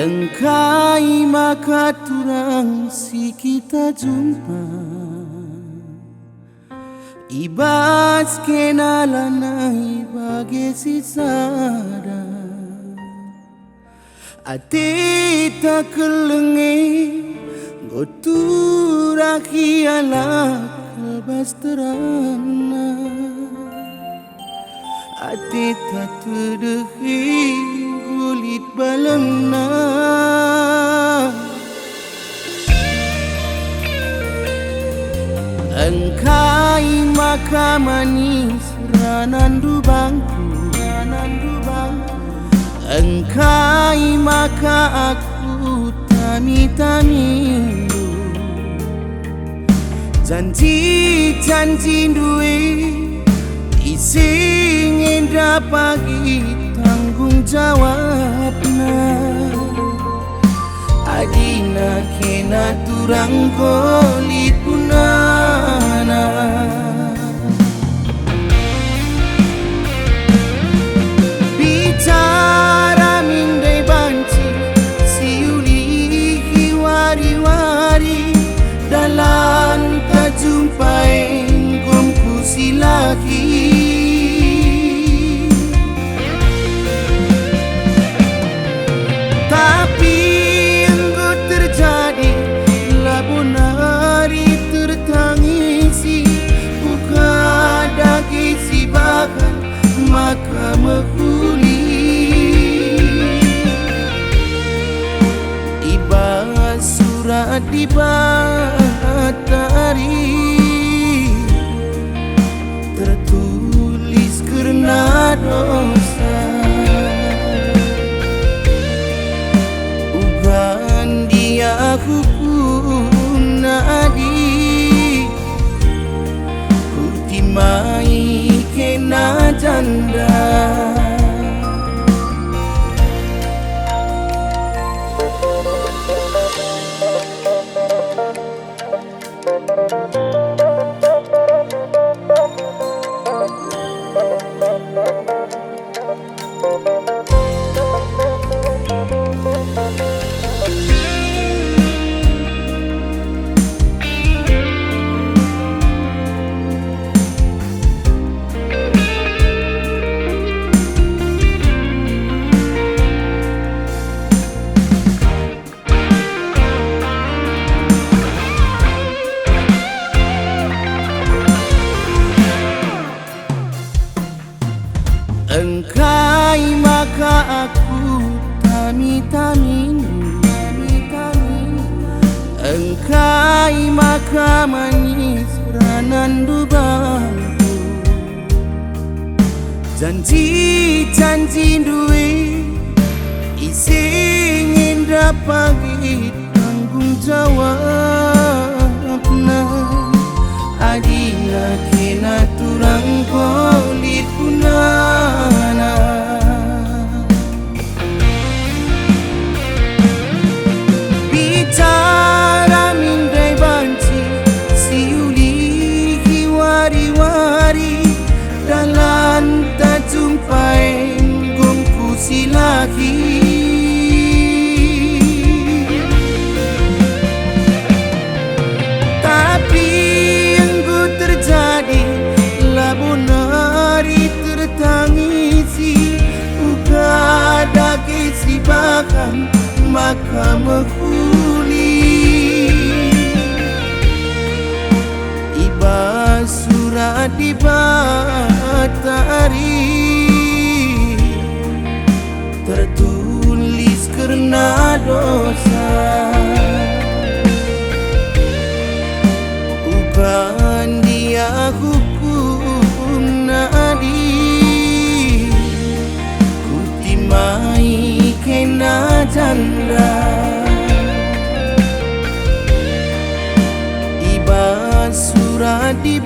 Engkai maka turang si kita jumpa Ibas kenalanai bagi si sada Ati tak kelengi Goturaki ala kebasterana Ati tak terdehi kulit balena Engkai maka manis ranandu bangku Engkai maka aku tami-tamimu Janji-janji duwe Ising indra pagi tanggung jawabna Adina kena turang kolit punana Bicara mindai banci siuli hiwari-wari Dalam tak jumpai gomku si lagi maka menghuni Iba surat di batari Tertulis karena dosa Ugan dia hukum nadi Kutimai kena janda Engkai maka aku tami-tamimu Engkai maka manis ranandu bangku Janji-janji duwe Ising indra pagi tanggung jawabna Adina kena turang kolit punana Bicara mindai banci siuli hiwari-wari Dalam tak jumpai gomku si lagi maka menghuni Iba surat di batari Tertulis karena dosa Bukan dia hukum nadi Kutimai kena janda Iba surat di